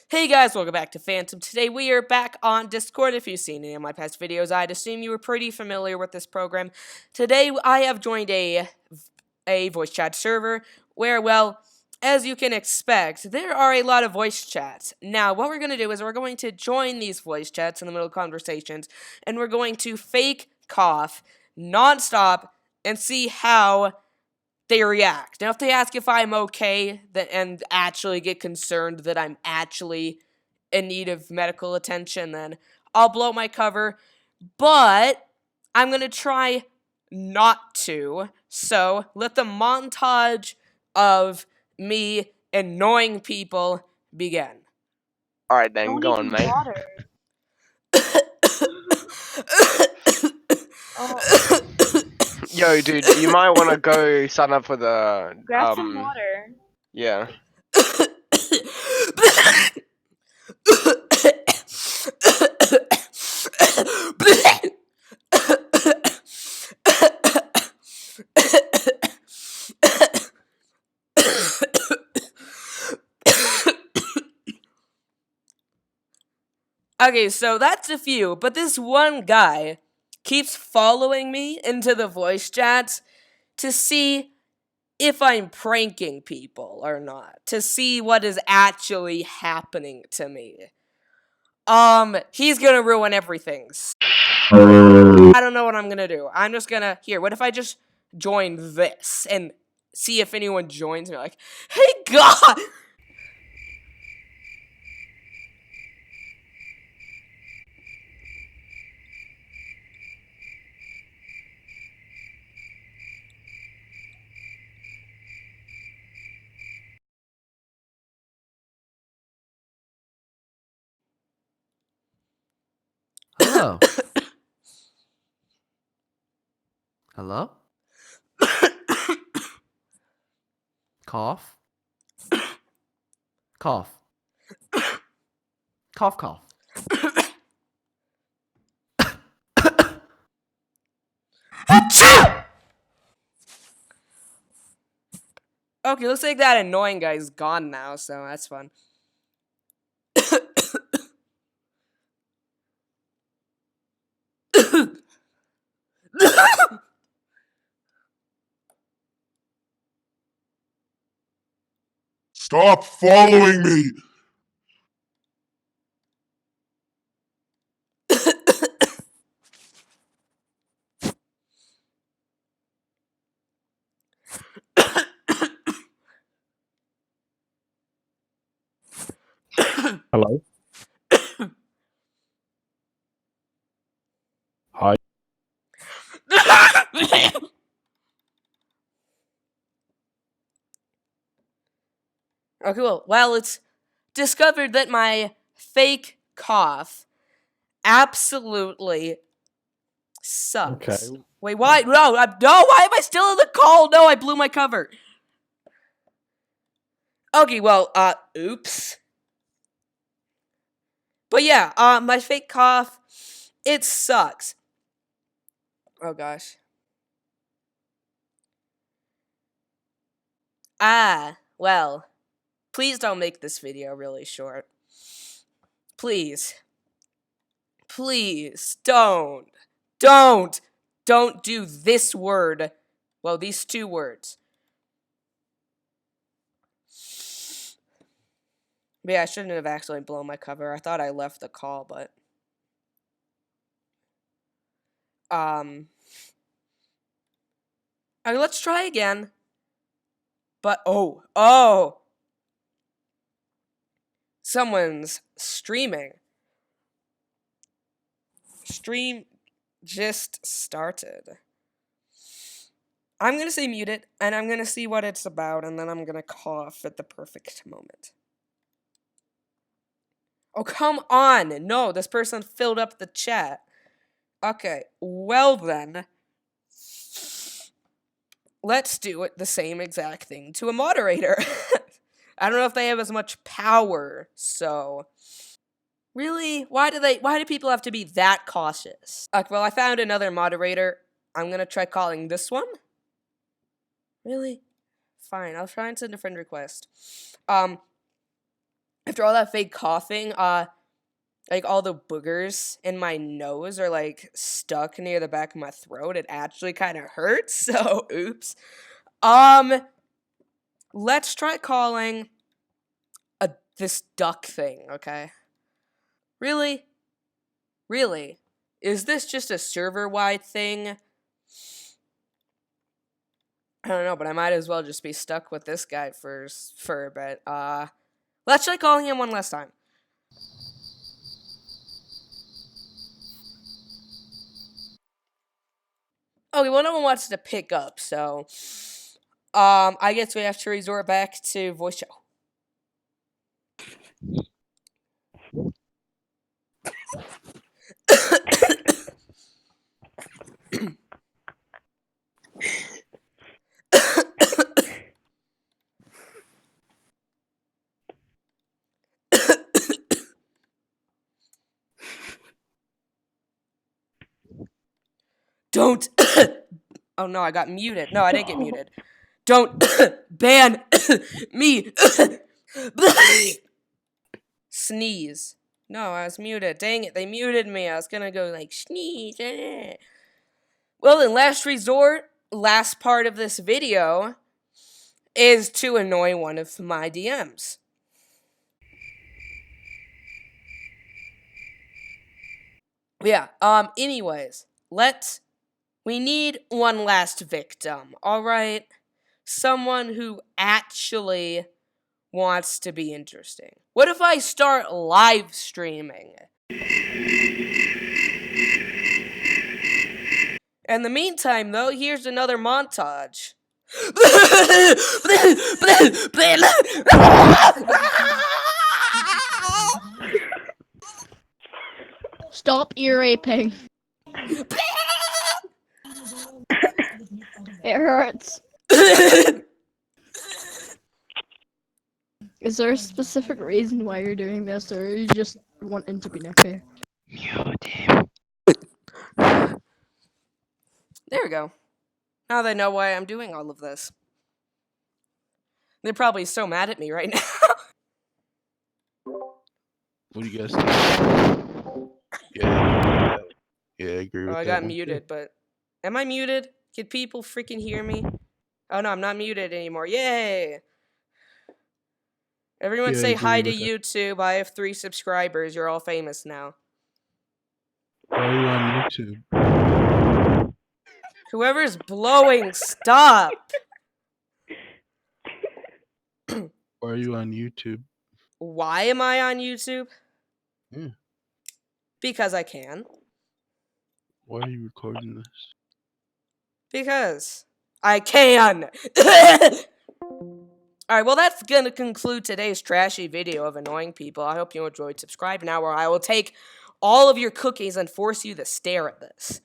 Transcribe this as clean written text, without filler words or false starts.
Hey guys, welcome back to Phantom. Today we are back on Discord. If you've seen any of my past videos, I'd assume you were pretty familiar with this program. Today I have joined a voice chat server where, well, as you can expect, there are a lot of voice chats. Now, what we're going to do is we're going to join these voice chats in the middle of conversations, and we're going to fake cough nonstop and see how they react. Now, if they ask if I'm okay and actually get concerned that I'm actually in need of medical attention, then I'll blow my cover. But I'm going to try not to. So let the montage of me annoying people begin. Alright then, go on, mate. Water. Oh, Yo, dude, you might want to go sign up for the, grab some water. yeah. Okay, so that's a few, but this one guy keeps following me into the voice chats to see if I'm pranking people or not, to see what is actually happening to me. He's gonna ruin everything. I don't know what I'm gonna do. I'm just gonna, what if I just join this and see if anyone joins me? Like, hey God! Hello. Hello? Cough. Cough. Cough, cough. Okay, looks like that annoying guy's gone now, so that's fun. Stop following me! Hello? Hi. Oh, cool. Well, it's discovered that my fake cough absolutely sucks. Okay. Wait, why? No, why am I still in the call? No, I blew my cover. Okay, well, oops. But yeah, my fake cough, it sucks. Oh gosh. Well, please don't make this video really short. Please. Please, don't do this word. Well, these two words. But yeah, I shouldn't have actually blown my cover. I thought I left the call, but okay, let's try again. But oh, someone's streaming. Stream just started. I'm gonna say mute it, and I'm gonna see what it's about, and then I'm gonna cough at the perfect moment. Oh, come on! No, this person filled up the chat. Okay, well then, let's do it the same exact thing to a moderator. I don't know if they have as much power, so... Really? Why do people have to be that cautious? Okay, well, I found another moderator. I'm gonna try calling this one. Really? Fine, I'll try and send a friend request. after all that fake coughing, like all the boogers in my nose are like stuck near the back of my throat. It actually kind of hurts. So, oops. Let's try calling this duck thing, okay? Really? Really? Is this just a server-wide thing? I don't know, but I might as well just be stuck with this guy for a bit. Let's try calling him one last time. Okay, well, no one wants to pick up, so I guess we have to resort back to voice chat. Don't. Oh no, I got muted. No, I didn't get muted. Don't ban me. Sneeze. No, I was muted. Dang it, they muted me. I was gonna go like sneeze. Well, in last resort, last part of this video is to annoy one of my DMs. Yeah, anyways, we need one last victim, alright? Someone who actually wants to be interesting. What if I start live streaming? In the meantime, though, here's another montage. Stop ear raping. It hurts. Is there a specific reason why you're doing this, or are you just wanting to be okay? There we go. Now they know why I'm doing all of this. They're probably so mad at me right now. What do you guys think? Yeah, I agree with Oh, I that got one. muted, but... Am I muted? Can people freaking hear me? Oh no, I'm not muted anymore. Yay! Everyone Yeah, I say agree hi to with that. YouTube. I have 3 subscribers. You're all famous now. Why are you on YouTube? Whoever's blowing, stop! Why are you on YouTube? Why am I on YouTube? Yeah. Because I can. Why are you recording this? Because I can! Alright, well that's gonna conclude today's trashy video of annoying people. I hope you enjoyed. Subscribe now or I will take all of your cookies and force you to stare at this.